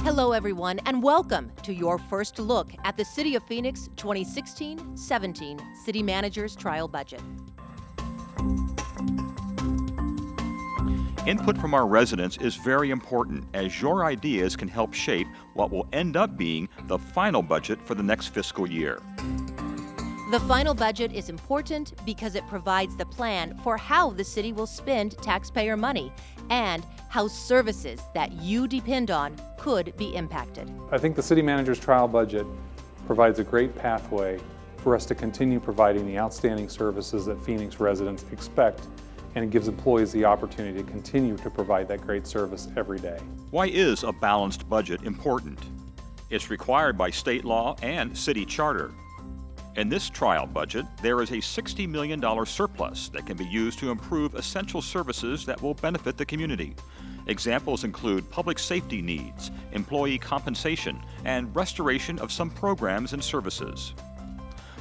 Hello, everyone, and welcome to your first look at the City of Phoenix 2016-17 City Manager's Trial Budget. Input from our residents is very important, as your ideas can help shape what will end up being the final budget for the next fiscal year. The final budget is important because it provides the plan for how the city will spend taxpayer money and how services that you depend on could be impacted. I think the City Manager's Trial Budget provides a great pathway for us to continue providing the outstanding services that Phoenix residents expect, and it gives employees the opportunity to continue to provide that great service every day. Why is a balanced budget important? It's required by state law and city charter. In this trial budget, there is a $60 million surplus that can be used to improve essential services that will benefit the community. Examples include public safety needs, employee compensation, and restoration of some programs and services.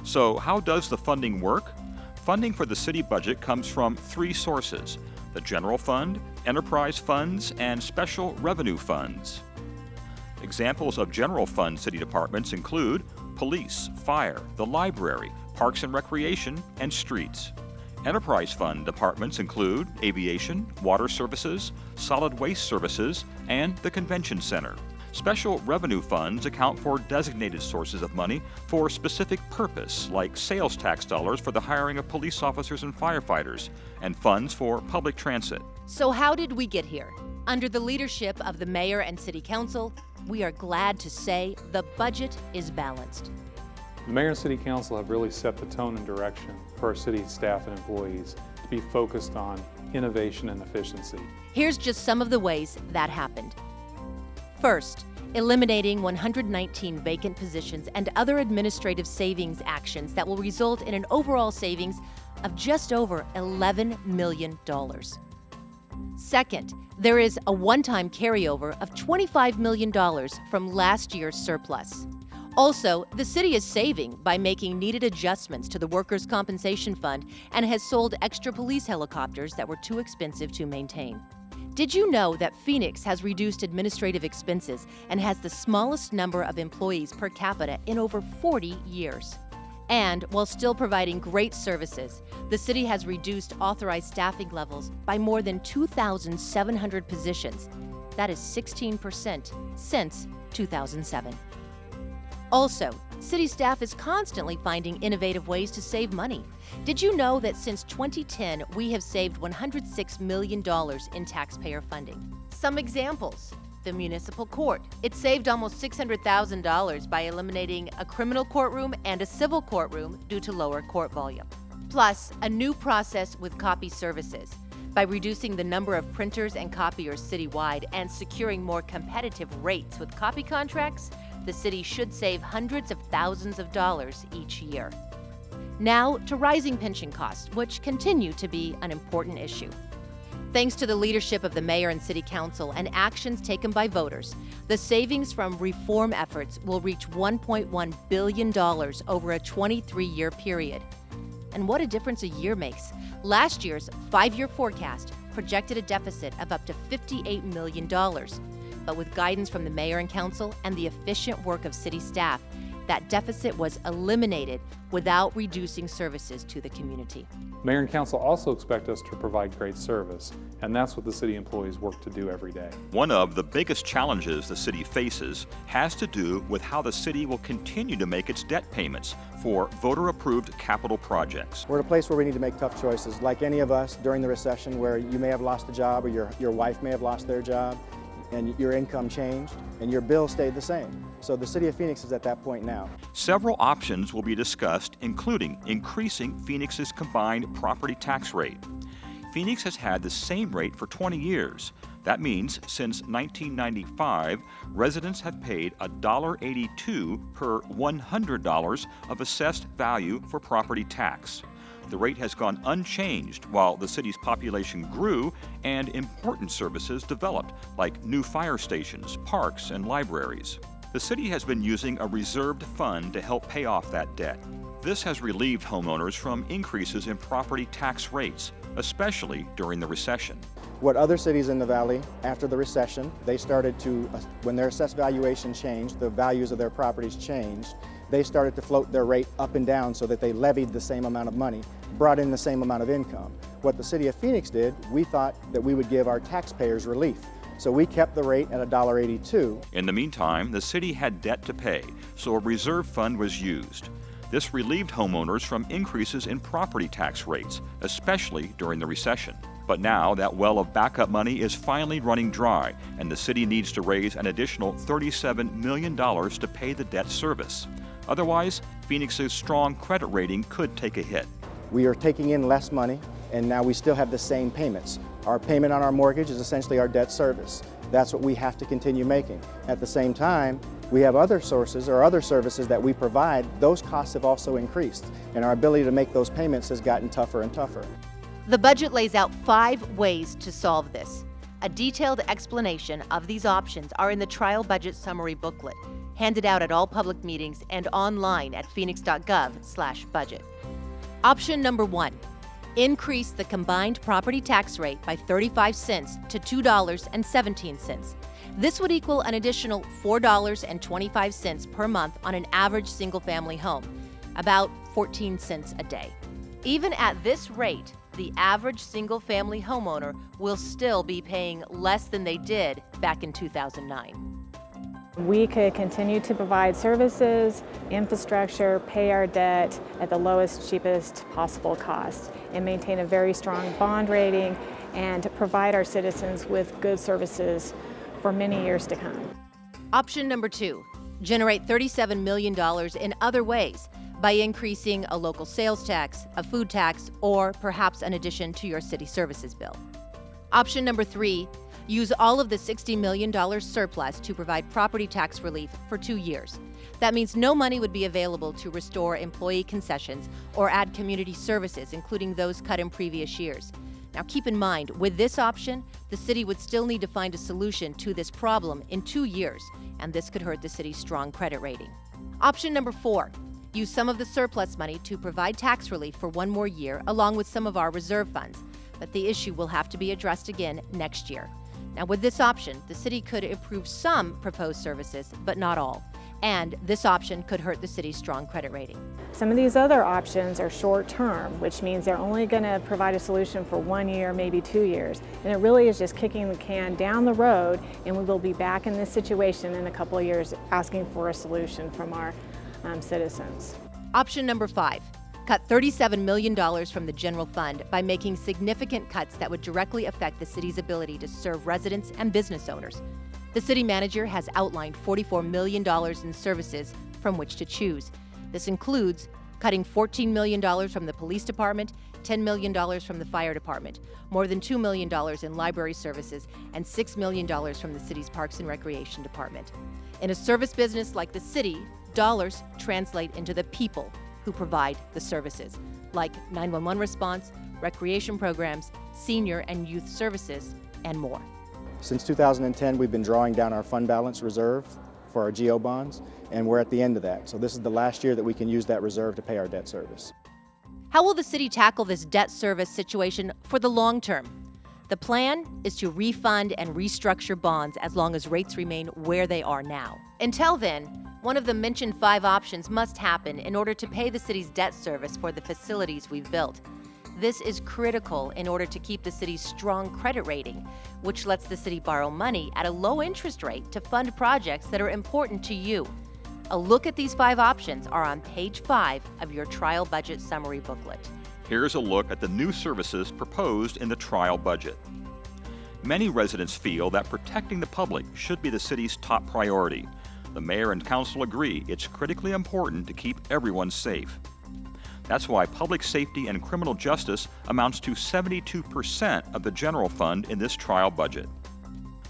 So how does the funding work? Funding for the city budget comes from three sources: the general fund, enterprise funds, and special revenue funds. Examples of general fund city departments include police, fire, the library, parks and recreation, and streets. Enterprise fund departments include aviation, water services, solid waste services, and the convention center. Special revenue funds account for designated sources of money for a specific purpose, like sales tax dollars for the hiring of police officers and firefighters, and funds for public transit. So how did we get here? Under the leadership of the Mayor and City Council, we are glad to say the budget is balanced. The Mayor and City Council have really set the tone and direction for our city staff and employees to be focused on innovation and efficiency. Here's just some of the ways that happened. First, eliminating 119 vacant positions and other administrative savings actions that will result in an overall savings of just over $11 million. Second, there is a one-time carryover of $25 million from last year's surplus. Also, the city is saving by making needed adjustments to the Workers' Compensation Fund and has sold extra police helicopters that were too expensive to maintain. Did you know that Phoenix has reduced administrative expenses and has the smallest number of employees per capita in over 40 years? And while still providing great services, the city has reduced authorized staffing levels by more than 2,700 positions. That is 16% since 2007. Also, city staff is constantly finding innovative ways to save money. Did you know that since 2010, we have saved $106 million in taxpayer funding? Some examples. The municipal court. It saved almost $600,000 by eliminating a criminal courtroom and a civil courtroom due to lower court volume. Plus, a new process with copy services. By reducing the number of printers and copiers citywide and securing more competitive rates with copy contracts, the city should save hundreds of thousands of dollars each year. Now to rising pension costs, which continue to be an important issue. Thanks to the leadership of the Mayor and City Council and actions taken by voters, the savings from reform efforts will reach $1.1 billion over a 23-year period. And what a difference a year makes. Last year's 5-year forecast projected a deficit of up to $58 million. But with guidance from the Mayor and Council and the efficient work of city staff, that deficit was eliminated without reducing services to the community. Mayor and Council also expect us to provide great service, and that's what the city employees work to do every day. One of the biggest challenges the city faces has to do with how the city will continue to make its debt payments for voter-approved capital projects. We're at a place where we need to make tough choices, like any of us during the recession, where you may have lost a job or your wife may have lost their job, and your income changed, and your bill stayed the same. So the City of Phoenix is at that point now. Several options will be discussed, including increasing Phoenix's combined property tax rate. Phoenix has had the same rate for 20 years. That means since 1995, residents have paid $1.82 per $100 of assessed value for property tax. The rate has gone unchanged while the city's population grew and important services developed, like new fire stations, parks, and libraries. The city has been using a reserved fund to help pay off that debt. This has relieved homeowners from increases in property tax rates, especially during the recession. What other cities in the valley, after the recession, they started to, when their assessed valuation changed, the values of their properties changed, they started to float their rate up and down so that they levied the same amount of money, brought in the same amount of income. What the City of Phoenix did, we thought that we would give our taxpayers relief. So we kept the rate at $1.82. In the meantime, the city had debt to pay, so a reserve fund was used. This relieved homeowners from increases in property tax rates, especially during the recession. But now that well of backup money is finally running dry, and the city needs to raise an additional $37 million to pay the debt service. Otherwise, Phoenix's strong credit rating could take a hit. We are taking in less money, and now we still have the same payments. Our payment on our mortgage is essentially our debt service. That's what we have to continue making. At the same time, we have other sources or other services that we provide. Those costs have also increased, and our ability to make those payments has gotten tougher and tougher. The budget lays out 5 ways to solve this. A detailed explanation of these options are in the trial budget summary booklet, handed out at all public meetings and online at phoenix.gov/budget. Option number 1, increase the combined property tax rate by 35 cents to $2.17. This would equal an additional $4.25 per month on an average single-family home, about 14 cents a day. Even at this rate, the average single-family homeowner will still be paying less than they did back in 2009. We could continue to provide services, infrastructure, pay our debt at the lowest, cheapest possible cost, and maintain a very strong bond rating and provide our citizens with good services for many years to come. Option number 2, generate $37 million in other ways by increasing a local sales tax, a food tax, or perhaps an addition to your city services bill. Option number 3, use all of the $60 million surplus to provide property tax relief for 2 years. That means no money would be available to restore employee concessions or add community services, including those cut in previous years. Now keep in mind, with this option, the city would still need to find a solution to this problem in 2 years, and this could hurt the city's strong credit rating. Option number 4, use some of the surplus money to provide tax relief for 1 more year, along with some of our reserve funds. But the issue will have to be addressed again next year. Now, with this option, the city could improve some proposed services, but not all. And this option could hurt the city's strong credit rating. Some of these other options are short-term, which means they're only going to provide a solution for 1 year, maybe 2 years. And it really is just kicking the can down the road, and we will be back in this situation in a couple of years asking for a solution from our citizens. Option number 5, cut $37 million from the general fund by making significant cuts that would directly affect the city's ability to serve residents and business owners. The city manager has outlined $44 million in services from which to choose. This includes cutting $14 million from the police department, $10 million from the fire department, more than $2 million in library services, and $6 million from the city's parks and recreation department. In a service business like the city, dollars translate into the people who provide the services, like 911 response, recreation programs, senior and youth services, and more. Since 2010, we've been drawing down our fund balance reserve for our GO bonds, and we're at the end of that. So this is the last year that we can use that reserve to pay our debt service. How will the city tackle this debt service situation for the long term? The plan is to refund and restructure bonds as long as rates remain where they are now. Until then, one of the mentioned 5 options must happen in order to pay the city's debt service for the facilities we've built. This is critical in order to keep the city's strong credit rating, which lets the city borrow money at a low interest rate to fund projects that are important to you. A look at these 5 options are on page 5 of your trial budget summary booklet. Here's a look at the new services proposed in the trial budget. Many residents feel that protecting the public should be the city's top priority. The mayor and council agree it's critically important to keep everyone safe. That's why public safety and criminal justice amounts to 72% of the general fund in this trial budget.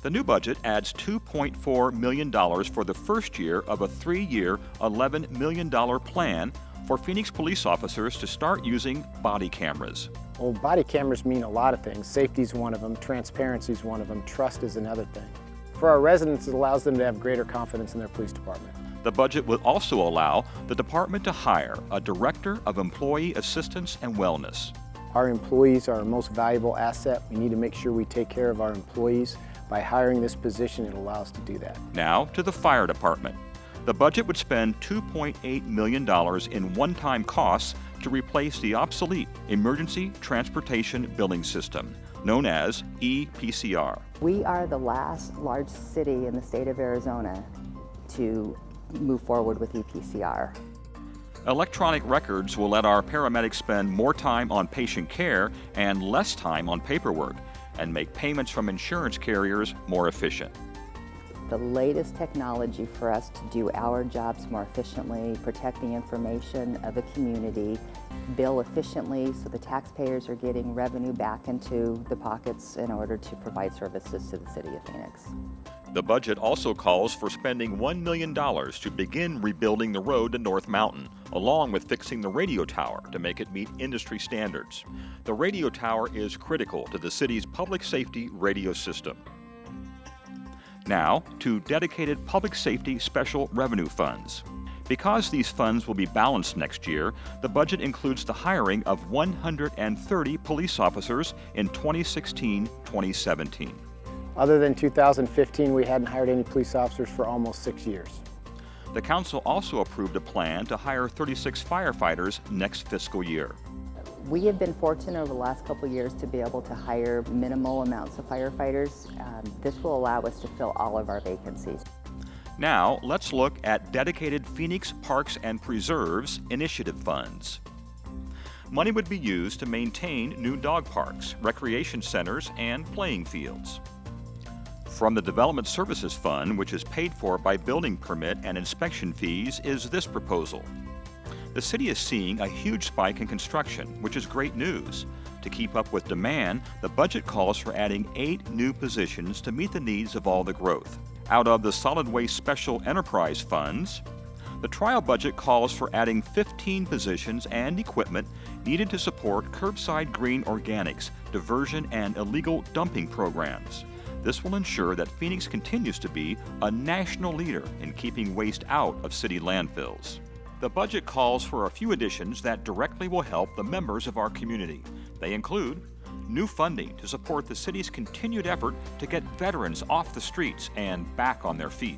The new budget adds $2.4 million for the first year of a 3-year, $11 million plan for Phoenix police officers to start using body cameras. Well, body cameras mean a lot of things. Safety is one of them, transparency is one of them, trust is another thing. For our residents, it allows them to have greater confidence in their police department. The budget will also allow the department to hire a director of employee assistance and wellness. Our employees are our most valuable asset. We need to make sure we take care of our employees. By hiring this position, it allows us to do that. Now to the fire department. The budget would spend $2.8 million in one-time costs to replace the obsolete Emergency Transportation Billing System, known as EPCR. We are the last large city in the state of Arizona to move forward with EPCR. Electronic records will let our paramedics spend more time on patient care and less time on paperwork, and make payments from insurance carriers more efficient. The latest technology for us to do our jobs more efficiently, protect the information of the community, bill efficiently so the taxpayers are getting revenue back into the pockets in order to provide services to the city of Phoenix. The budget also calls for spending $1 million to begin rebuilding the road to North Mountain, along with fixing the radio tower to make it meet industry standards. The radio tower is critical to the city's public safety radio system. Now, to dedicated public safety special revenue funds. Because these funds will be balanced next year, the budget includes the hiring of 130 police officers in 2016-2017. Other than 2015, we hadn't hired any police officers for almost 6 years. The council also approved a plan to hire 36 firefighters next fiscal year. We have been fortunate over the last couple of years to be able to hire minimal amounts of firefighters. This will allow us to fill all of our vacancies. Now, let's look at dedicated Phoenix Parks and Preserves initiative funds. Money would be used to maintain new dog parks, recreation centers, and playing fields. From the Development Services Fund, which is paid for by building permit and inspection fees, is this proposal. The city is seeing a huge spike in construction, which is great news. To keep up with demand, the budget calls for adding 8 new positions to meet the needs of all the growth. Out of the Solid Waste Special Enterprise Funds, the trial budget calls for adding 15 positions and equipment needed to support curbside green organics, diversion, and illegal dumping programs. This will ensure that Phoenix continues to be a national leader in keeping waste out of city landfills. The budget calls for a few additions that directly will help the members of our community. They include new funding to support the city's continued effort to get veterans off the streets and back on their feet.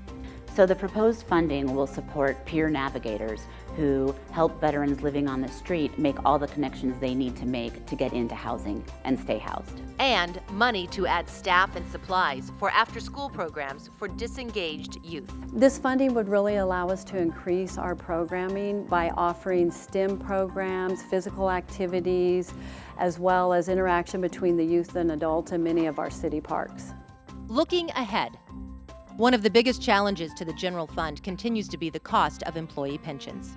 So the proposed funding will support peer navigators who help veterans living on the street make all the connections they need to make to get into housing and stay housed. And money to add staff and supplies for after-school programs for disengaged youth. This funding would really allow us to increase our programming by offering STEM programs, physical activities, as well as interaction between the youth and adults in many of our city parks. Looking ahead, one of the biggest challenges to the general fund continues to be the cost of employee pensions.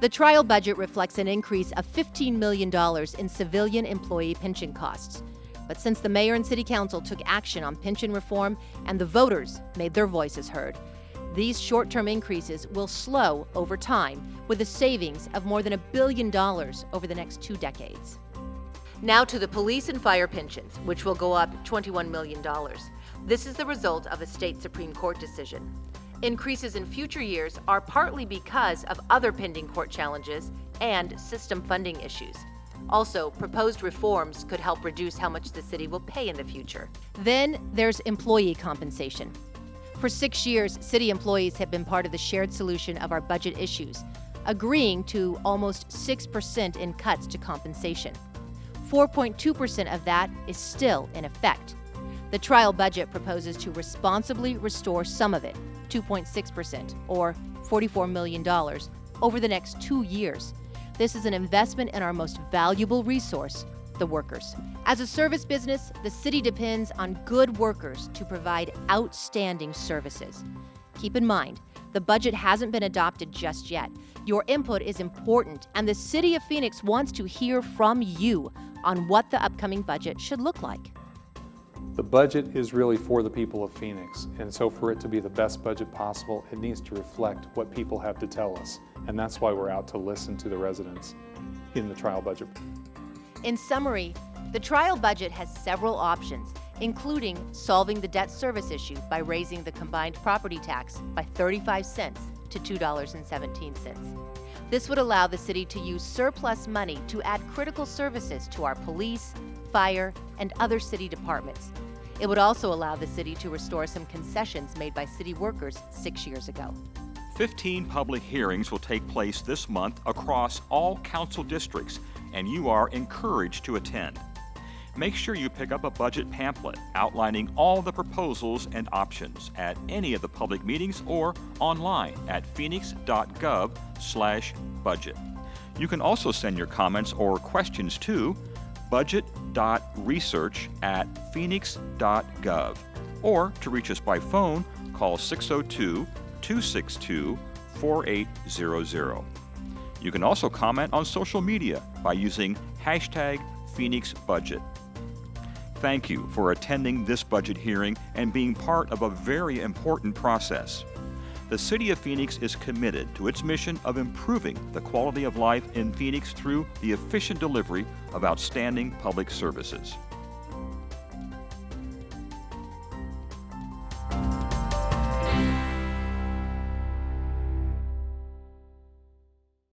The trial budget reflects an increase of $15 million in civilian employee pension costs. But since the mayor and city council took action on pension reform and the voters made their voices heard, these short-term increases will slow over time with a savings of more than $1 billion over the next 2 decades. Now to the police and fire pensions, which will go up $21 million. This is the result of a state Supreme Court decision. Increases in future years are partly because of other pending court challenges and system funding issues. Also, proposed reforms could help reduce how much the city will pay in the future. Then there's employee compensation. For 6 years, city employees have been part of the shared solution of our budget issues, agreeing to almost 6% in cuts to compensation. 4.2% of that is still in effect. The trial budget proposes to responsibly restore some of it, 2.6%, or $44 million, over the next 2 years. This is an investment in our most valuable resource, the workers. As a service business, the city depends on good workers to provide outstanding services. Keep in mind, the budget hasn't been adopted just yet. Your input is important, and the City of Phoenix wants to hear from you on what the upcoming budget should look like. The budget is really for the people of Phoenix, and so for it to be the best budget possible, it needs to reflect what people have to tell us, and that's why we're out to listen to the residents in the trial budget. In summary, the trial budget has several options, including solving the debt service issue by raising the combined property tax by 35 cents to $2.17. This would allow the city to use surplus money to add critical services to our police, fire, and other city departments. It would also allow the city to restore some concessions made by city workers 6 years ago. 15 public hearings will take place this month across all council districts, and you are encouraged to attend. Make sure you pick up a budget pamphlet outlining all the proposals and options at any of the public meetings or online at phoenix.gov/budget. You can also send your comments or questions to budget.research@phoenix.gov, or to reach us by phone, call 602-262-4800. You can also comment on social media by using #PhoenixBudget. Thank you for attending this budget hearing and being part of a very important process. The City of Phoenix is committed to its mission of improving the quality of life in Phoenix through the efficient delivery of outstanding public services.